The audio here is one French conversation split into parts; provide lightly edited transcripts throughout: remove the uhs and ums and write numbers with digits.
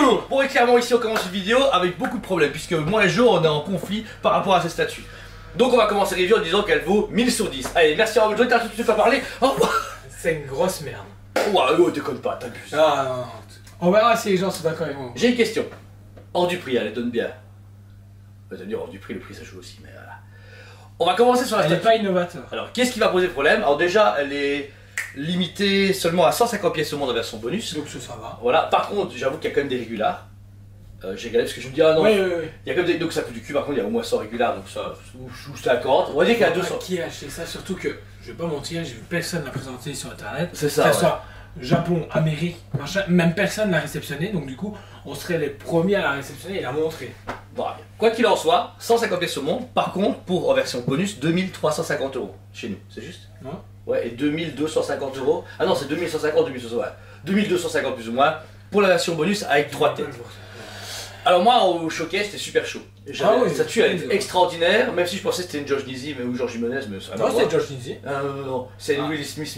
Joe. Bon, et clairement ici on commence une vidéo avec beaucoup de problèmes, puisque moi et Joe on est en conflit par rapport à ces statues. Donc on va commencer la review en disant qu'elle vaut 1000 sur 10. Allez, merci à vous, t'as tout de suite pas parlé. Au revoir. C'est une grosse merde. Ouah, oh, déconne pas, t'abuses. Ah non, non. On verra si les gens sont d'accord avec moi. J'ai une question. Hors du prix, elle donne bien. Vous allez me dire, hors du prix, le prix ça joue aussi, mais voilà. On va commencer sur la Elle n'est statue. pas innovateur. Alors, qu'est-ce qui va poser problème? Alors déjà, elle est limitée seulement à 150 pièces au monde en version bonus. Donc ça va. Voilà, par contre, j'avoue qu'il y a quand même des régulars. J'ai regardé parce que je me dis, ah non, Oui. il y a quand même des. Donc ça coûte du cul, par contre, il y a au moins 100 régulars, donc ça, je t'accorde. On va dire qu'il y a 200. Qui a acheté ça? Surtout que, je vais pas mentir, j'ai vu personne la présenter sur internet. C'est ça. Que Ouais. ce soit Japon, Amérique, machin, même personne l'a réceptionné. Donc du coup, on serait les premiers à la réceptionner et la montrer. Voilà. Quoi qu'il en soit, 150 pièces au monde, par contre, pour en version bonus, 2350 € chez nous, c'est juste? Non. Ouais, et 2250 €. Ah non, c'est 2150, 2200, ouais. 2250 plus ou moins pour la version bonus avec 3 têtes. Alors moi au showcase c'était super chaud. Ah oui, la statue elle est extraordinaire, même si je pensais que c'était une George Nizzi ou George Jimenez, mais ça n'a rien à Non, voir. c'est Josh Nizzi. Non, c'est une Will Smith,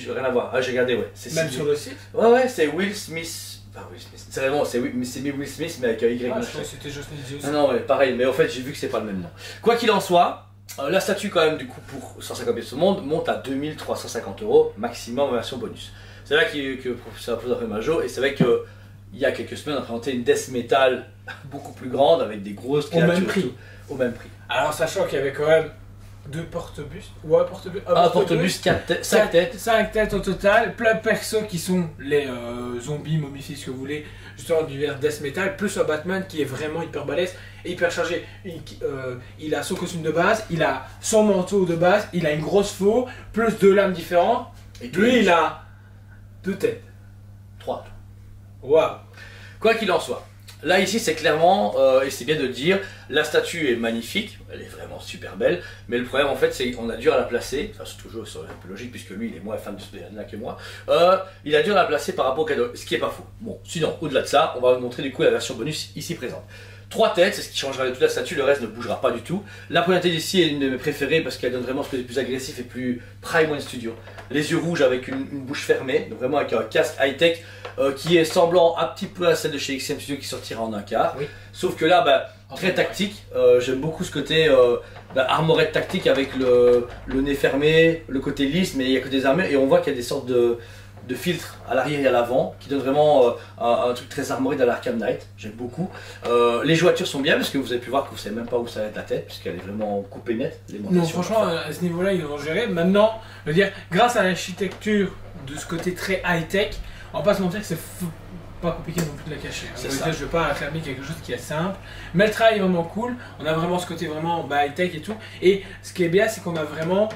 rien à voir. Ah j'ai regardé, ouais. Même sur le site. Ouais, c'est Will Smith. Enfin Will Smith. C'est vraiment, c'est Will Smith mais avec un Y. Ah, je crois que c'était Josh Nizzi aussi. Non, ouais, pareil, mais en fait j'ai vu que c'est pas le même nom. Quoi qu'il en soit, la statue quand même du coup pour 150 pièces au monde monte à 2350 € maximum en version bonus. C'est là que le professeur a posé un peu Majo, et c'est vrai que il y a quelques semaines on a présenté une death metal beaucoup plus grande avec des grosses créatures. Au même prix. Au même prix. Alors sachant qu'il y avait quand même 2 porte-bustes. Ouais, porte-bustes. Un porte-buste, 5 têtes. 5 têtes au total, plein de persos qui sont les zombies, momifiés, ce que vous voulez, justement du vers Death Metal, plus un Batman qui est vraiment hyper balèze et hyper chargé. Il a son costume de base, il a son manteau de base, il a une grosse faux, plus 2 lames différentes. Et Lui, il a 2 têtes. 3. Waouh! Quoi qu'il en soit, là ici c'est clairement, et c'est bien de le dire, la statue est magnifique, elle est vraiment super belle, mais le problème en fait c'est qu'on a dû à la placer, enfin c'est toujours un peu logique puisque lui il est moins fan de ce là que moi, il a dû à la placer par rapport au cadeau, ce qui est pas faux. Bon, sinon au-delà de ça, on va vous montrer du coup la version bonus ici présente. 3 têtes, c'est ce qui changera de toute la statue, le reste ne bougera pas du tout. La première tête ici est une de mes préférées parce qu'elle donne vraiment ce côté plus agressif et plus Prime One Studio. Les yeux rouges avec une bouche fermée, donc vraiment avec un casque high-tech qui est semblant un petit peu à celle de chez XM Studio qui sortira en un quart. Oui. Sauf que là, très tactique, j'aime beaucoup ce côté armorette tactique avec le nez fermé, le côté lisse, mais il n'y a que des armures et on voit qu'il y a des sortes de filtres à l'arrière et à l'avant qui donne vraiment un truc très armoré de l'Arkham Knight, j'aime beaucoup. Les jointures sont bien parce que vous avez pu voir que vous savez même pas où ça va être la tête puisqu'elle est vraiment coupée nette. Non, franchement à ce niveau là ils l'ont géré. Maintenant, je veux dire, grâce à l'architecture de ce côté très high tech, on va pas se mentir que c'est pas compliqué non plus de la cacher. Je veux pas acclamer quelque chose qui est simple, mais le travail est vraiment cool. On a vraiment ce côté vraiment high tech et tout, et ce qui est bien c'est qu'on a vraiment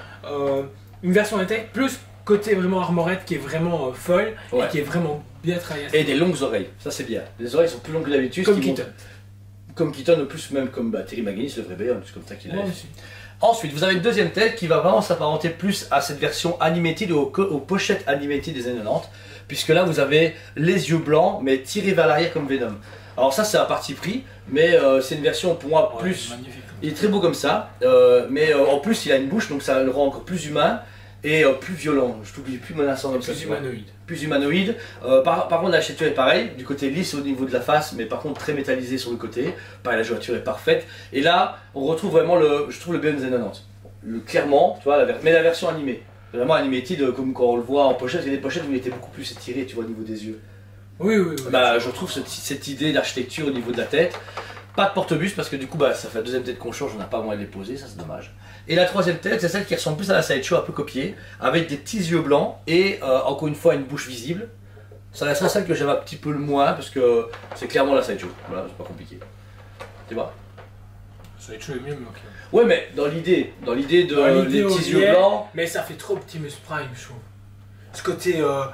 une version high tech plus côté vraiment armorette qui est vraiment folle et qui est vraiment bien travaillé. Et des longues oreilles, ça c'est bien. Les oreilles sont plus longues que d'habitude. Comme Keaton. Comme Keaton, au plus même comme Terry McGinnis, le vrai Bayern, c'est comme ça qu'il a fait. Ensuite, vous avez une deuxième tête qui va vraiment s'apparenter plus à cette version animated ou aux pochettes animated des années 90, puisque là vous avez les yeux blancs mais tirés vers l'arrière comme Venom. Alors ça c'est un parti pris, mais c'est une version pour moi plus... Magnifique. Il est très beau comme ça, mais en plus il a une bouche donc ça le rend encore plus humain. Et plus violent, je trouve qu'il est plus menaçant comme ça. Plus humanoïde. Plus humanoïde. Par contre la jointure est pareille, du côté lisse au niveau de la face, mais par contre très métallisé sur le côté. Pareil, la jointure est parfaite. Et là, on retrouve vraiment je trouve le BM des 90. Clairement, tu vois, mais la version animée. Vraiment animated, comme quand on le voit en pochette, il y a des pochettes où il était beaucoup plus étiré, tu vois, au niveau des yeux. Oui. Je retrouve cette idée d'architecture au niveau de la tête. Pas de porte-buste parce que du coup ça fait la deuxième tête qu'on change, on n'a pas moyen de les poser, ça c'est dommage. Et la troisième tête c'est celle qui ressemble plus à la sideshow, un peu copiée, avec des petits yeux blancs et encore une fois une bouche visible. Ça restera celle que j'aime un petit peu le moins parce que c'est clairement la sideshow, voilà, c'est pas compliqué. Tu vois? Sideshow est mieux, mais ok. Ouais mais dans l'idée les petits yeux blancs... Mais ça fait trop Optimus Prime, je trouve. Ce côté... en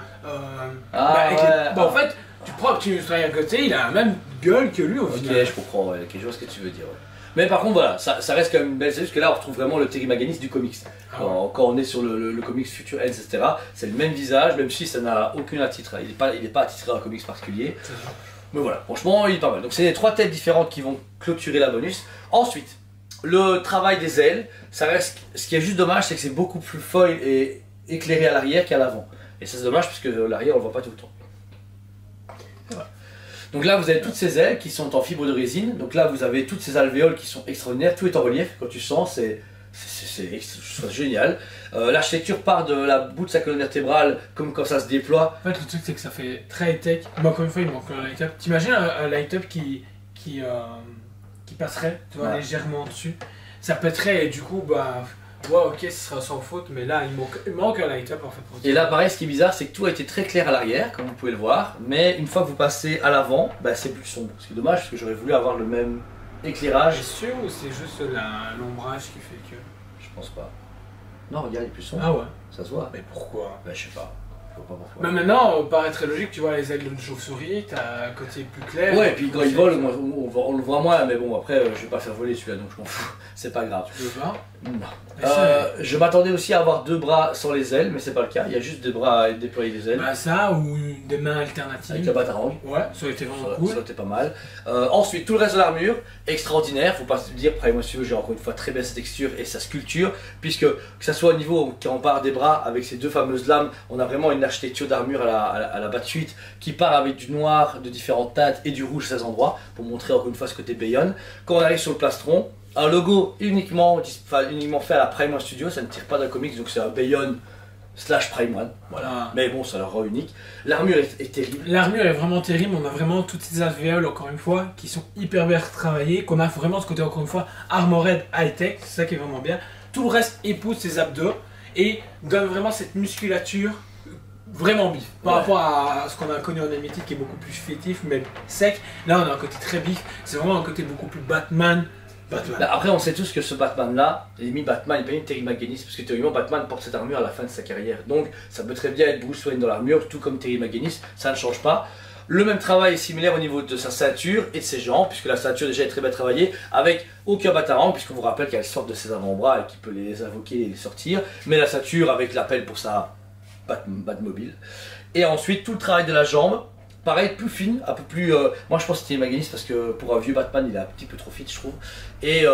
fait, tu prends Optimus Prime à côté, il a la même gueule que lui au final. Ok, je comprends, je vois ce que tu veux dire. Ouais. Mais par contre, voilà, ça reste quand même une belle série, parce que là on retrouve vraiment le Terry McGinnis du comics. Quand on est sur le comics Future Ends, etc., c'est le même visage, même si ça n'a aucun attitre. Il n'est pas attitré à un comics particulier. Mais voilà, franchement, il est pas mal. Donc c'est les 3 têtes différentes qui vont clôturer la bonus. Ensuite, le travail des ailes, ça reste. Ce qui est juste dommage, c'est que c'est beaucoup plus foil et éclairé à l'arrière qu'à l'avant. Et ça c'est dommage, parce que l'arrière on le voit pas tout le temps. Donc là, vous avez toutes ces ailes qui sont en fibre de résine. Donc là, vous avez toutes ces alvéoles qui sont extraordinaires. Tout est en relief. Quand tu sens, c'est génial. L'architecture part de la bout de sa colonne vertébrale, comme quand ça se déploie. En fait, le truc, c'est que ça fait très high-tech. Mais encore une fois, il manque un light-up. T'imagines un light-up qui passerait, tu vois, légèrement dessus. Ça pèterait et du coup, bah... Ouais, ok, ce sera sans faute, mais là, il manque un light-up en fait. Et là, pareil, ce qui est bizarre, c'est que tout a été très clair à l'arrière, comme vous pouvez le voir, mais une fois que vous passez à l'avant, bah, c'est plus sombre. Ce qui est dommage, parce que j'aurais voulu avoir le même éclairage. C'est sûr ou c'est juste l'ombrage qui fait que... Je pense pas. Non, regarde, il est plus sombre. Ah ouais. Ça se voit. Mais pourquoi? Bah, je sais pas. Mais maintenant, paraît très logique, tu vois les ailes de chauve-souris, t'as un côté plus clair. Ouais, et puis quand il vole, on le voit moins, mais bon, après, je vais pas faire voler celui-là, donc je m'en fous, c'est pas grave. Tu veux pas? Non. Je m'attendais aussi à avoir 2 bras sans les ailes, mais c'est pas le cas, il y a juste 2 bras à déployer des ailes. Bah ça, ou des mains alternatives. Avec la batarang. Ouais, ça aurait été vraiment cool. Ça aurait été pas mal. Ensuite, tout le reste de l'armure, extraordinaire, faut pas se dire, après moi, j'ai encore une fois très belle sa texture et sa sculpture, puisque que ça soit au niveau, quand on part des bras, avec ces 2 fameuses lames, on a vraiment une architecture d'armure à la Bat-8 qui part avec du noir de différentes teintes et du rouge à ces endroits, pour montrer encore une fois ce côté Bayonne. Quand on arrive sur le plastron, un logo uniquement fait à la Prime 1 Studio, ça ne tire pas d'un comics, donc c'est un Bayonne / Prime 1, voilà. Mais bon, ça leur rend unique. L'armure est terrible. L'armure est vraiment terrible, on a vraiment toutes ces alvéoles, encore une fois, qui sont hyper bien travaillées, qu'on a vraiment ce côté, encore une fois, armored high-tech, c'est ça qui est vraiment bien. Tout le reste épouse ses abdos et donne vraiment cette musculature vraiment bif par rapport à ce qu'on a connu en Animated qui est beaucoup plus fétif, même sec. Là on a un côté très bif, c'est vraiment un côté beaucoup plus Batman. Après on sait tous que ce Batman là, il mis Batman, il n'est pas une Terry McGinnis, parce que théoriquement Batman porte cette armure à la fin de sa carrière. Donc ça peut très bien être Bruce Wayne dans l'armure, tout comme Terry McGinnis, ça ne change pas. Le même travail est similaire au niveau de sa ceinture et de ses jambes, puisque la ceinture déjà est très bien travaillée, avec aucun batarang, puisqu'on vous rappelle qu'elle sort de ses avant-bras et qu'il peut les invoquer et les sortir. Mais la ceinture avec l'appel pour sa Batmobile. Et ensuite tout le travail de la jambe, pareil, plus fine, un peu plus... moi je pense que c'était McGinnis parce que pour un vieux Batman il est un petit peu trop fit je trouve. Et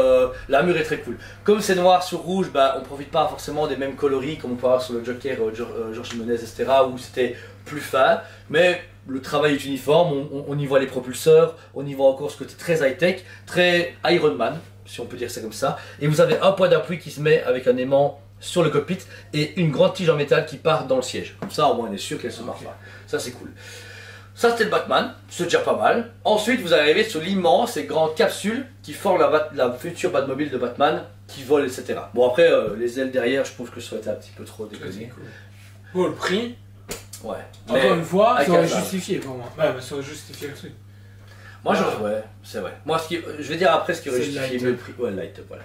l'armure est très cool. Comme c'est noir sur rouge, bah, on ne profite pas forcément des mêmes coloris comme on peut avoir sur le Joker, George Jimenez, etc. où c'était plus fin. Mais le travail est uniforme, on y voit les propulseurs, on y voit encore ce côté très high-tech, très Iron Man, si on peut dire ça comme ça. Et vous avez un point d'appui qui se met avec un aimant sur le cockpit et une grande tige en métal qui part dans le siège. Comme ça, au moins, on est sûr qu'elle se marche pas. Ça, c'est cool. Ça, c'était le Batman. C'est déjà pas mal. Ensuite, vous arrivez sur l'immense et grande capsule qui forme la future Batmobile de Batman qui vole, etc. Bon, après, les ailes derrière, je trouve que ça aurait été un petit peu trop déconné. Cool. Bon, le prix. Ouais. Encore une fois, ça aurait justifié pour moi. Ouais, mais ça aurait justifié le truc. Moi, ouais, c'est vrai. Moi, je vais dire après ce qui aurait justifié le prix. Ouais, light, voilà.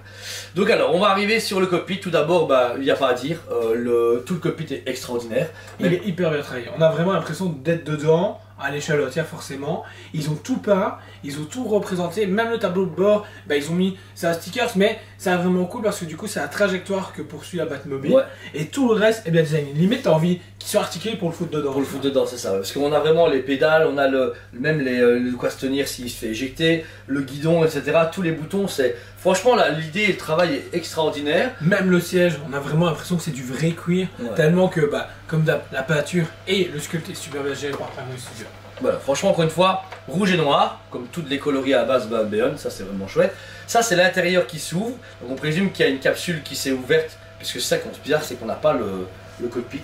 Donc, alors, on va arriver sur le cockpit. Tout d'abord, bah, il n'y a pas à dire. Tout le cockpit est extraordinaire. Il est hyper bien travaillé. On a vraiment l'impression d'être dedans, à l'échelle entière, forcément. Ils ont tout peint, ils ont tout représenté. Même le tableau de bord, bah, ils ont mis ça stickers, mais c'est vraiment cool parce que du coup, c'est la trajectoire que poursuit la Batmobile. Ouais. Et tout le reste est bien designé. Limite, t'as envie qu'ils soient articulés pour le foutre dedans. Pour le foutre dedans, c'est ça. Parce qu'on a vraiment les pédales, on a même le quoi se tenir s'il se fait éjecter, le guidon, etc. Tous les boutons, c'est. Franchement, l'idée et le travail est extraordinaire. Même le siège, on a vraiment l'impression que c'est du vrai cuir. Ouais. Tellement que, bah, comme la peinture et le sculpte est super bien géré par Prime Studio. Voilà, franchement, encore une fois, rouge et noir, comme toutes les coloris à base Bayonne, ça c'est vraiment chouette. Ça, c'est l'intérieur qui s'ouvre. Donc on présume qu'il y a une capsule qui s'est ouverte, puisque c'est ça qui est bizarre, c'est qu'on n'a pas le cockpit.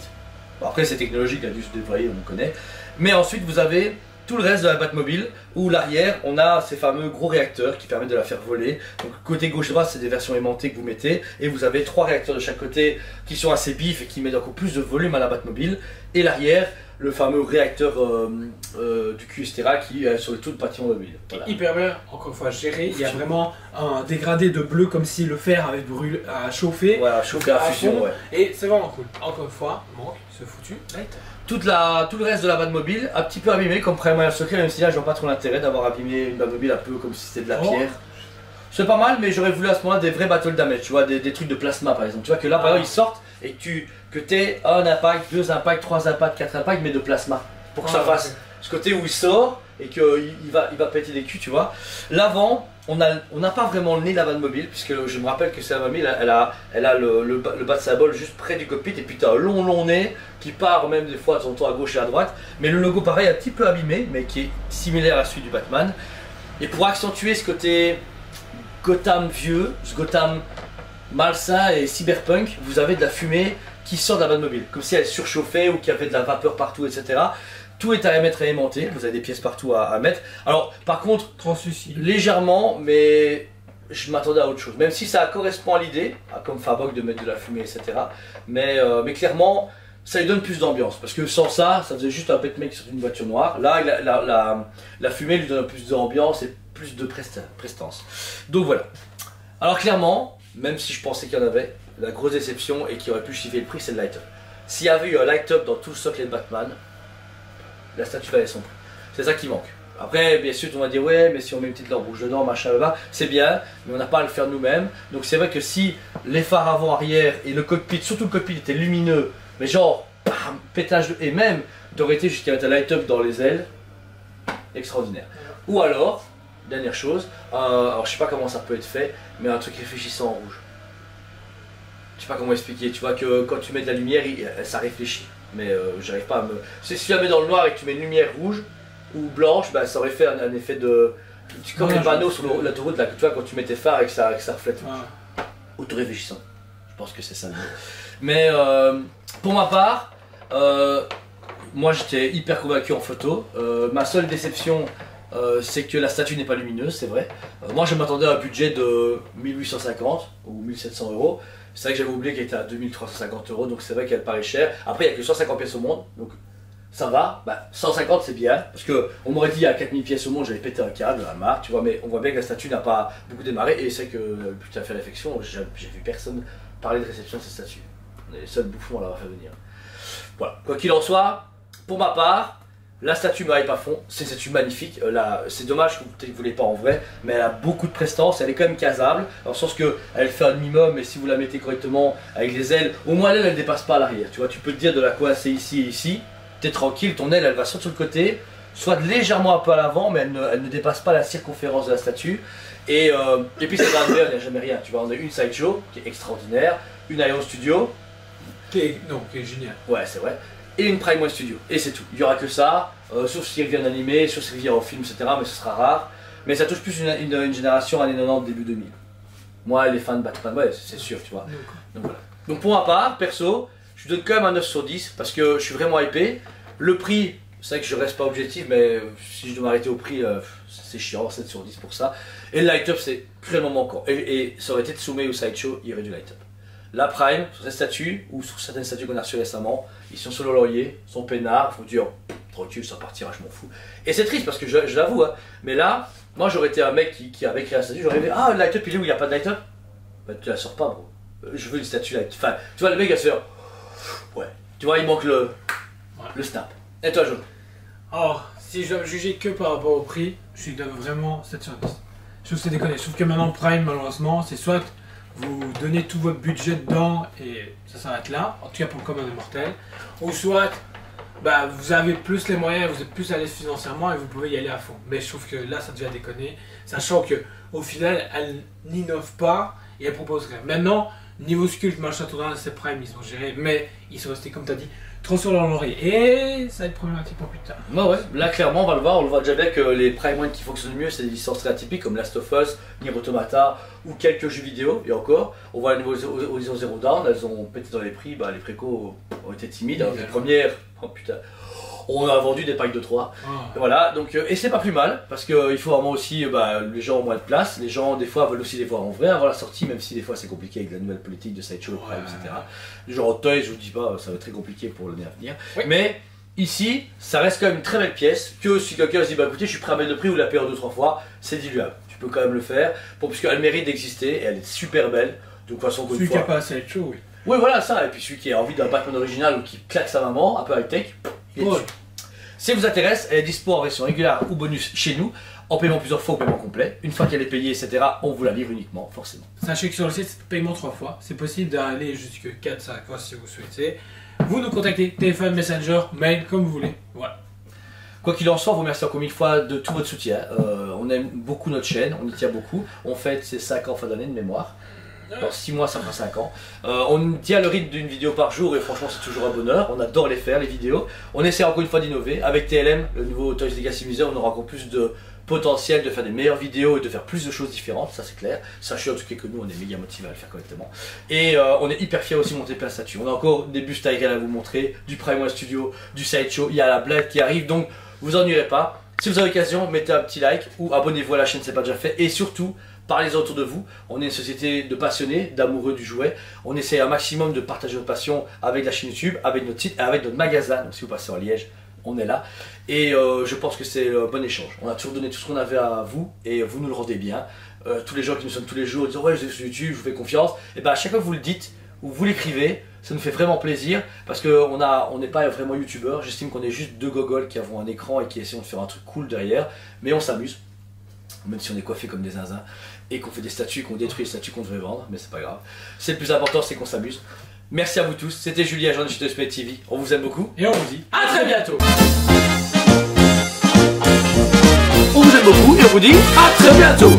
Bon, après, c'est technologique, il a dû se déployer, on connaît. Mais ensuite, vous avez tout le reste de la Batmobile, où l'arrière, on a ces fameux gros réacteurs qui permettent de la faire voler. Donc côté gauche-droite, c'est des versions aimantées que vous mettez, et vous avez 3 réacteurs de chaque côté qui sont assez bifs et qui mettent encore plus de volume à la Batmobile. Et l'arrière, le fameux réacteur du QSTERA qui est sur tout le bâtiment mobile. Voilà. Hyper bien, encore une fois géré. Il y a vraiment un dégradé de bleu comme si le fer avait brûlé, à chauffer. Voilà, chauffer à fusion, ouais. Et c'est vraiment cool. Encore une fois, manque ce foutu light. Tout le reste de la Batmobile, un petit peu abîmé comme Primal Secret, même si là je vois pas trop l'intérêt d'avoir abîmé une Batmobile un peu comme si c'était de la pierre. C'est pas mal, mais j'aurais voulu à ce moment-là des vrais battle damage, tu vois, des trucs de plasma par exemple. Tu vois que là par exemple ils sortent et que t'aies un impact, 2 impacts, 3 impacts, 4 impacts, mais de plasma. Pour que ça fasse ce côté où il sort, et qu'il va péter les culs, tu vois. L'avant, on n'a pas vraiment le nez de la Batmobile, puisque je me rappelle que c'est la Batmobile, elle a le bas de symbole juste près du cockpit, et puis tu as un long nez qui part même des fois de son temps à gauche et à droite. Mais le logo, pareil, un petit peu abîmé, mais qui est similaire à celui du Batman. Et pour accentuer ce côté Gotham vieux, ce Gotham malsain et cyberpunk, vous avez de la fumée qui sort de la Batmobile, comme si elle surchauffait ou qu'il y avait de la vapeur partout, etc. Tout est à mettre et aimanté, vous avez des pièces partout à mettre. Alors, par contre, translucide. Légèrement, mais je m'attendais à autre chose. Même si ça correspond à l'idée, comme Fabok de mettre de la fumée, etc. Mais clairement, ça lui donne plus d'ambiance. Parce que sans ça, ça faisait juste un Batman qui sortait d'une voiture noire. Là, la fumée lui donne plus d'ambiance et plus de prestance. Donc voilà. Alors clairement, même si je pensais qu'il y en avait, la grosse déception et qui aurait pu chiffrer le prix, c'est le light-up. S'il y avait eu un light-up dans tout le socle de Batman, la statue valait son prix. C'est ça qui manque. Après, bien sûr, on va dire ouais, mais si on met une petite lampe rouge dedans, machin, là, c'est bien, mais on n'a pas à le faire nous-mêmes. Donc c'est vrai que si les phares avant, arrière et le cockpit, surtout le cockpit était lumineux, mais genre, bam, pétage et même d'arrêter jusqu'à mettre un light-up dans les ailes, extraordinaire. Ou alors, dernière chose, alors je sais pas comment ça peut être fait, mais un truc réfléchissant en rouge. Je sais pas comment expliquer, tu vois que quand tu mets de la lumière, ça réfléchit. Mais j'arrive pas à me... Si tu la mets dans le noir et que tu mets une lumière rouge ou blanche, bah, ça aurait fait un effet de... Comme les panneaux sur l'autoroute, là, tu vois, quand tu mets tes phares et que ça reflète. Auto-réfléchissant. Je pense que c'est ça le mot. Mais pour ma part, moi j'étais hyper convaincu en photo. Ma seule déception, c'est que la statue n'est pas lumineuse, c'est vrai. Moi je m'attendais à un budget de 1850 ou 1700 euros. C'est vrai que j'avais oublié qu'elle était à 2350 euros, donc c'est vrai qu'elle paraît chère. Après, il n'y a que 150 pièces au monde, donc ça va. Bah, 150 c'est bien, parce qu'on m'aurait dit à 4000 pièces au monde, j'avais pété un câble, la marque, tu vois, mais on voit bien que la statue n'a pas beaucoup démarré, et c'est que, putain, fait réflexion, j'ai vu personne parler de réception de cette statue. On est les seuls bouffons à l'avoir fait venir. Voilà, quoi qu'il en soit, pour ma part, la statue me hype à fond, c'est une statue magnifique, c'est dommage que vous ne voulez pas en vrai, mais elle a beaucoup de prestance, elle est quand même casable, dans le sens qu'elle fait un minimum, mais si vous la mettez correctement avec les ailes, au moins l'aile elle ne dépasse pas à l'arrière, tu vois, tu peux te dire de la coincer ici et ici, t'es tranquille, ton aile elle va soit sur le côté, soit légèrement un peu à l'avant, mais elle ne dépasse pas la circonférence de la statue, et puis c'est pas vrai, on n'a jamais rien, tu vois, on a une sideshow qui est extraordinaire, une Ion Studio, qui est génial. Ouais, c'est vrai. Et une Prime One Studio. Et c'est tout. Il n'y aura que ça, sauf s'il revient en animé, sauf s'il revient en film, etc. Mais ce sera rare. Mais ça touche plus une génération années 90, début 2000. Moi, les fans de Batman, ouais, c'est sûr, tu vois. Donc voilà. Donc pour ma part, perso, je donne quand même un 9 sur 10 parce que je suis vraiment hypé. Le prix, c'est vrai que je reste pas objectif, mais si je dois m'arrêter au prix, c'est chiant, 7 sur 10 pour ça. Et le light-up, c'est cruellement manquant. Et ça aurait été Tsume ou Sideshow, il y aurait du light-up. La Prime, sur cette statue, ou sur certaines statues qu'on a reçues récemment, ils sont sur le laurier, sont peinards, faut dire, tranquille, ça partira, je m'en fous. Et c'est triste parce que je l'avoue, hein, mais là, moi j'aurais été un mec qui avait créé la statue, j'aurais dit, ah, le light-up, il est où, il n'y a pas de light-up? Bah, tu la sors pas, bro. Je veux une statue light. Enfin, tu vois, le mec, il va se faire, ouais, tu vois, il manque le snap. Et toi, Jaune? Alors, si je dois me juger que par rapport au prix, je lui donne vraiment 7 sur 10. Je trouve que c'est déconné. Je trouve que maintenant, Prime, malheureusement, c'est soit vous donnez tout votre budget dedans et ça s'arrête là, en tout cas pour le commun des mortels, ou soit bah, vous avez plus les moyens, vous êtes plus à l'aise financièrement et vous pouvez y aller à fond. Mais je trouve que là ça devient déconner, sachant que au final elle n'innove pas et elle propose rien. Maintenant, niveau sculpte, machin, tout dans c'est Prime, ils ont géré, mais ils sont restés comme tu as dit, trop sur leur laurier. Et ça va être problématique pour plus tard. Ouais, là clairement on va le voir, on le voit déjà bien que les Prime One qui fonctionnent mieux c'est des licences très atypiques comme Last of Us, Nier Automata ou quelques jeux vidéo, et encore, on voit à niveau Horizon Zero Dawn, elles ont pété dans les prix, bah, les précos ont été timides, alors les premières, oh putain, on a vendu des packs de 3, voilà, donc, et c'est pas plus mal, parce qu'il faut vraiment aussi, les gens ont moins de place, les gens des fois veulent aussi les voir en vrai avant la sortie, même si des fois c'est compliqué avec la nouvelle politique de Sideshow, etc. Genre Toys, je vous dis pas, ça va être très compliqué pour l'année à venir, mais ici, ça reste quand même une très belle pièce, que si quelqu'un se dit, bah écoutez, je suis prêt à mettre le prix ou la payer en 2-3 fois, c'est diluable, tu peux quand même le faire, puisqu'elle mérite d'exister, et elle est super belle, de toute façon, celui qui a pas assez de show, oui. Oui, voilà, ça, et puis celui qui a envie d'un Batman original ou qui claque sa maman, un peu high-tech, il est dessus. Si elle vous intéresse, elle est dispo en version régulière ou bonus chez nous, en paiement plusieurs fois ou paiement complet. Une fois qu'elle est payée, etc., on vous la livre uniquement, forcément. Sachez que sur le site, c'est paiement 3 fois. C'est possible d'aller jusqu'à 4-5 fois si vous souhaitez. Vous nous contactez, téléphone, messenger, mail, comme vous voulez. Voilà. Quoi qu'il en soit, on vous remercie encore une fois de tout votre soutien. On aime beaucoup notre chaîne, on y tient beaucoup. On fête ses 5 ans fin d'année de mémoire. Dans 6 mois, ça fera 5 ans. On tient le rythme d'une vidéo par jour et franchement, c'est toujours un bonheur. On adore les faire, les vidéos. On essaie encore une fois d'innover. Avec TLM, le nouveau Toys Legacy Museum, on aura encore plus de potentiel de faire des meilleures vidéos et de faire plus de choses différentes, ça c'est clair. Sachez en tout cas que nous, on est méga motivés à le faire correctement. Et on est hyper fiers aussi de monter plein de statues. On a encore des bustes à égal à vous montrer, du Prime One Studio, du Sideshow, il y a la blague qui arrive, donc vous ennuierez pas. Si vous avez l'occasion, mettez un petit like ou abonnez-vous à la chaîne si ce n'est pas déjà fait. Et surtout, parlez-en autour de vous. On est une société de passionnés, d'amoureux du jouet. On essaie un maximum de partager notre passion avec la chaîne YouTube, avec notre site et avec notre magasin. Donc si vous passez en Liège, on est là. Et je pense que c'est un bon échange. On a toujours donné tout ce qu'on avait à vous et vous nous le rendez bien. Tous les gens qui nous sonnent tous les jours disent ouais, je suis sur YouTube, je vous fais confiance. Et bien à chaque fois que vous le dites ou vous l'écrivez, ça nous fait vraiment plaisir parce qu'on n'est pas vraiment youtubeurs. J'estime qu'on est juste deux gogoles qui avons un écran et qui essayons de faire un truc cool derrière. Mais on s'amuse, même si on est coiffé comme des zinzins et qu'on fait des statues, qu'on détruit les statues qu'on devrait vendre, mais c'est pas grave. C'est le plus important, c'est qu'on s'amuse. Merci à vous tous, c'était Julien, journaliste de Smith TV. On vous aime beaucoup et on vous dit à très bientôt. On vous aime beaucoup et on vous dit à très bientôt.